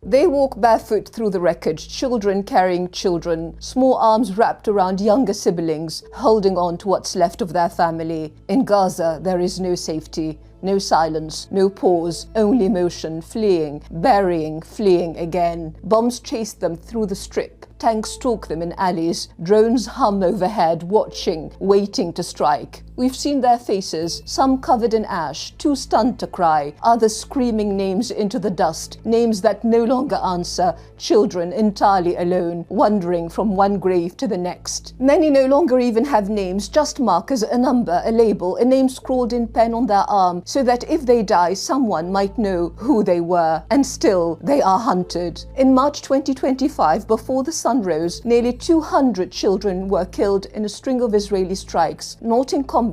They walk barefoot through the wreckage, children carrying children, small arms wrapped around younger siblings, holding on to what's left of their family. In Gaza, there is no safety. No silence, no pause, only motion, fleeing, burying, fleeing again. Bombs chase them through the strip. Tanks stalk them in alleys. Drones hum overhead, watching, waiting to strike. We've seen their faces, some covered in ash, too stunned to cry, others screaming names into the dust, names that no longer answer, children entirely alone, wandering from one grave to the next. Many no longer even have names, just markers, a number, a label, a name scrawled in pen on their arm, so that if they die, someone might know who they were. And still, they are hunted. In March 2025, before the sun rose, nearly 200 children were killed in a string of Israeli strikes, not in combat,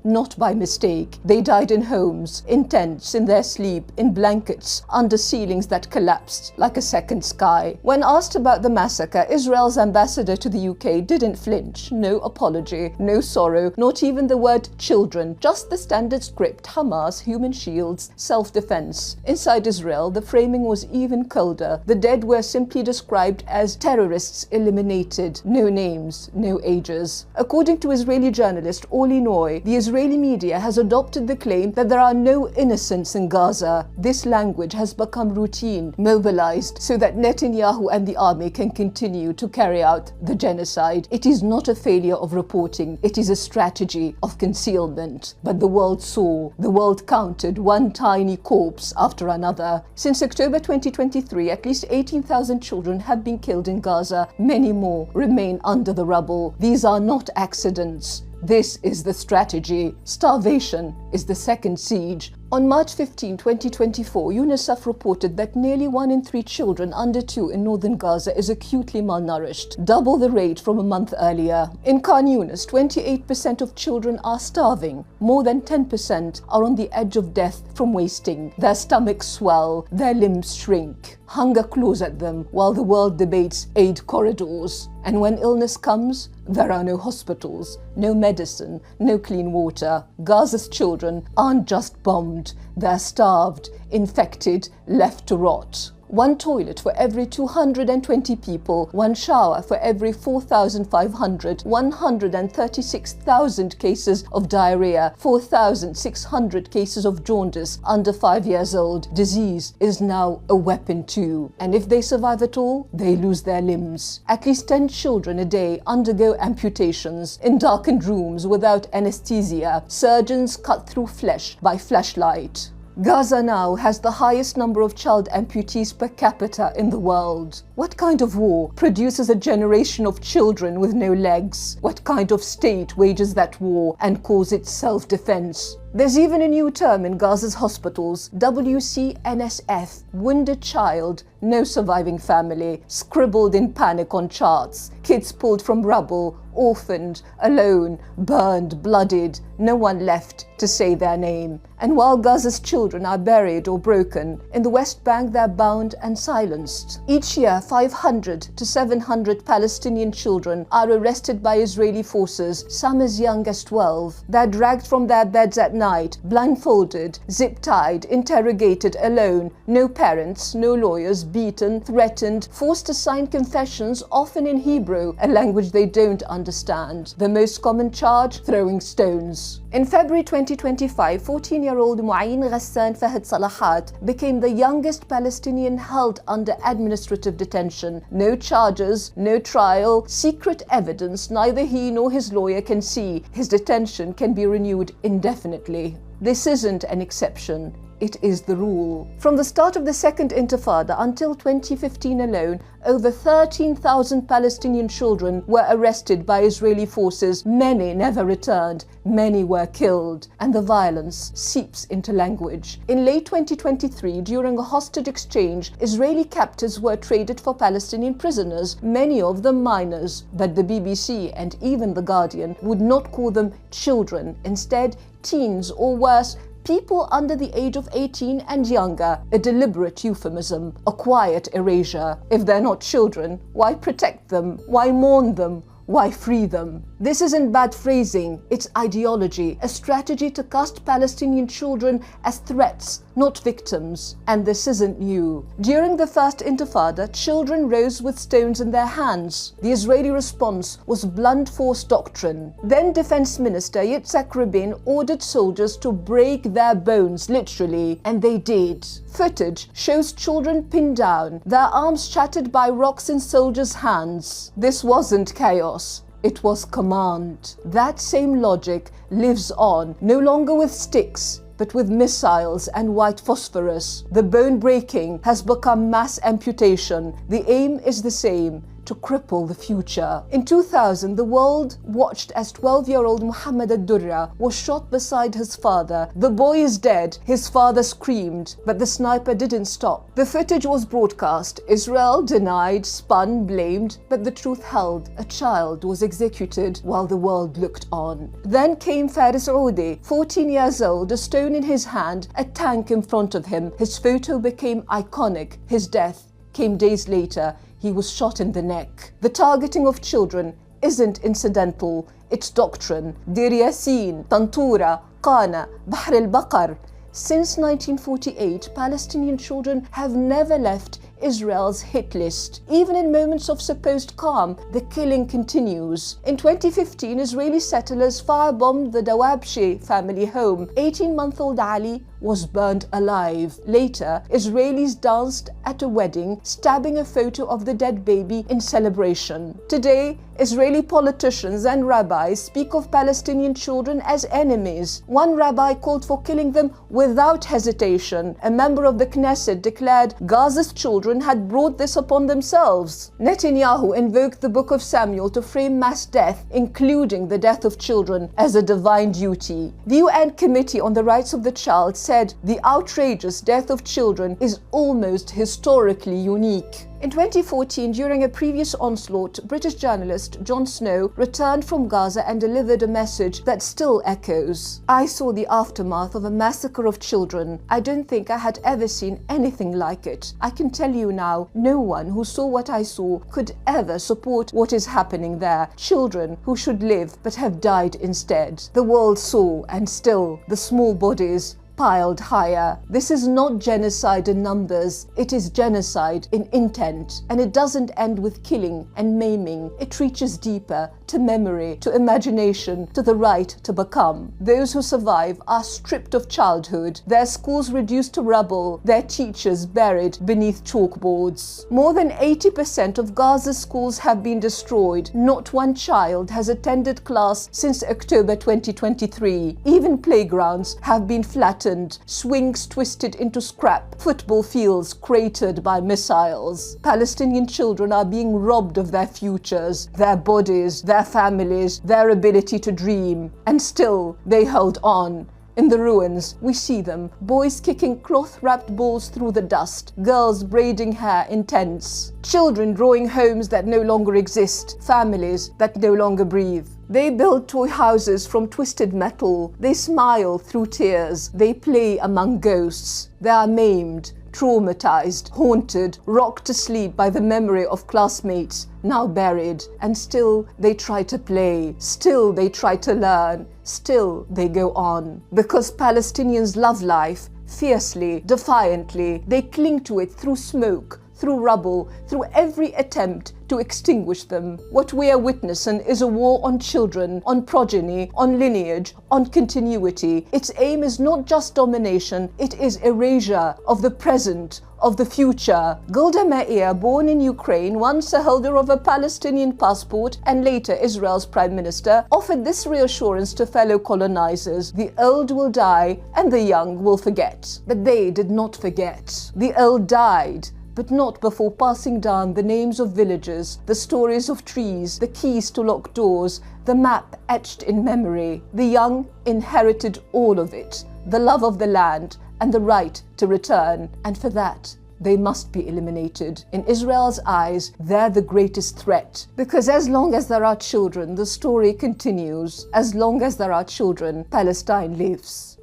not by mistake. They died in homes, in tents, in their sleep, in blankets, under ceilings that collapsed like a second sky. When asked about the massacre, Israel's ambassador to the UK didn't flinch. No apology, no sorrow, not even the word children, just the standard script: Hamas, human shields, self-defense. Inside Israel, the framing was even colder. The dead were simply described as terrorists eliminated. No names, no ages. According to Israeli journalist Oli Noy, the Israeli media has adopted the claim that there are no innocents in Gaza. This language has become routine, mobilized so that Netanyahu and the army can continue to carry out the genocide. It is not a failure of reporting, it is a strategy of concealment. But the world saw, the world counted one tiny corpse after another. Since October 2023, at least 18,000 children have been killed in Gaza. Many more remain under the rubble. These are not accidents. This is the strategy. Starvation is the second siege. On March 15, 2024, UNICEF reported that nearly 1 in 3 children under 2 in northern Gaza is acutely malnourished, double the rate from a month earlier. In Khan Yunis, 28% of children are starving. More than 10% are on the edge of death from wasting. Their stomachs swell, their limbs shrink. Hunger claws at them while the world debates aid corridors. And when illness comes, there are no hospitals, no medicine, no clean water. Gaza's children aren't just bombed, they're starved, infected, left to rot. 1 toilet for every 220 people, 1 shower for every 4,500, 136,000 cases of diarrhea, 4,600 cases of jaundice under 5 years old. Disease is now a weapon too. And if they survive at all, they lose their limbs. At least 10 children a day undergo amputations in darkened rooms without anesthesia. Surgeons cut through flesh by flashlight. Gaza now has the highest number of child amputees per capita in the world. What kind of war produces a generation of children with no legs? What kind of state wages that war and calls it self-defense? There's even a new term in Gaza's hospitals, WCNSF, wounded child, no surviving family, scribbled in panic on charts, kids pulled from rubble, orphaned, alone, burned, bloodied, no one left to say their name. And while Gaza's children are buried or broken, in the West Bank they're bound and silenced. Each year, 500 to 700 Palestinian children are arrested by Israeli forces, some as young as 12. They're dragged from their beds at night, blindfolded, zip-tied, interrogated alone, no parents, no lawyers, beaten, threatened, forced to sign confessions, often in Hebrew, a language they don't understand. The most common charge? Throwing stones. In February 2025, 14-year-old Mouayin Ghassan Fahad Salahat became the youngest Palestinian held under administrative detention. No charges, no trial, secret evidence neither he nor his lawyer can see. His detention can be renewed indefinitely. This isn't an exception. It is the rule. From the start of the Second Intifada until 2015 alone, over 13,000 Palestinian children were arrested by Israeli forces. Many never returned. Many were killed. And the violence seeps into language. In late 2023, during a hostage exchange, Israeli captives were traded for Palestinian prisoners, many of them minors. But the BBC and even The Guardian would not call them children. Instead, teens or worse, people under the age of 18 and younger, a deliberate euphemism, a quiet erasure. If they're not children, why protect them? Why mourn them? Why free them? This isn't bad phrasing, it's ideology, a strategy to cast Palestinian children as threats, not victims. And this isn't new. During the First Intifada, children rose with stones in their hands. The Israeli response was blunt force doctrine. Then Defense Minister Yitzhak Rabin ordered soldiers to break their bones, literally, and they did. Footage shows children pinned down, their arms shattered by rocks in soldiers' hands. This wasn't chaos. It was command. That same logic lives on, no longer with sticks, but with missiles and white phosphorus. The bone breaking has become mass amputation. The aim is the same: to cripple the future. In 2000, the world watched as 12-year-old Muhammad al-Durra was shot beside his father. The boy is dead, his father screamed, but the sniper didn't stop. The footage was broadcast. Israel denied, spun, blamed, but the truth held. A child was executed while the world looked on. Then came Faris Oudi, 14 years old, a stone in his hand, a tank in front of him. His photo became iconic. His death came days later. He was shot in the neck. The targeting of children isn't incidental, it's doctrine. Deir Yassin, Tantura, Qana, Bahr al-Baqar. Since 1948, Palestinian children have never left Israel's hit list. Even in moments of supposed calm, the killing continues. In 2015, Israeli settlers firebombed the Dawabshi family home. 18-month-old Ali was burned alive. Later, Israelis danced at a wedding, stabbing a photo of the dead baby in celebration. Today, Israeli politicians and rabbis speak of Palestinian children as enemies. One rabbi called for killing them without hesitation. A member of the Knesset declared Gaza's children had brought this upon themselves. Netanyahu invoked the Book of Samuel to frame mass death, including the death of children, as a divine duty. The UN Committee on the Rights of the Child said the outrageous death of children is almost historically unique. In 2014, during a previous onslaught, British journalist Jon Snow returned from Gaza and delivered a message that still echoes. I saw the aftermath of a massacre of children. I don't think I had ever seen anything like it. I can tell you now, no one who saw what I saw could ever support what is happening there. Children who should live but have died instead. The world saw, and still, the small bodies piled higher. This is not genocide in numbers, it is genocide in intent. And it doesn't end with killing and maiming. It reaches deeper, to memory, to imagination, to the right to become. Those who survive are stripped of childhood, their schools reduced to rubble, their teachers buried beneath chalkboards. More than 80% of Gaza's schools have been destroyed. Not one child has attended class since October 2023. Even playgrounds have been flattened, swings twisted into scrap, football fields cratered by missiles. Palestinian children are being robbed of their futures, their bodies, their families, their ability to dream. And still, they held on. In the ruins, we see them, boys kicking cloth-wrapped balls through the dust, girls braiding hair in tents, children drawing homes that no longer exist, families that no longer breathe. They build toy houses from twisted metal. They smile through tears. They play among ghosts. They are maimed, traumatized, haunted, rocked to sleep by the memory of classmates now buried. And still they try to play. Still they try to learn. Still they go on. Because Palestinians love life fiercely, defiantly. They cling to it through smoke, through rubble, through every attempt to extinguish them. What we are witnessing is a war on children, on progeny, on lineage, on continuity. Its aim is not just domination, it is erasure of the present, of the future. Golda Meir, born in Ukraine, once a holder of a Palestinian passport and later Israel's prime minister, offered this reassurance to fellow colonizers: the old will die and the young will forget. But they did not forget. The old died, but not before passing down the names of villages, the stories of trees, the keys to locked doors, the map etched in memory. The young inherited all of it, the love of the land and the right to return. And for that, they must be eliminated. In Israel's eyes, they're the greatest threat. Because as long as there are children, the story continues. As long as there are children, Palestine lives.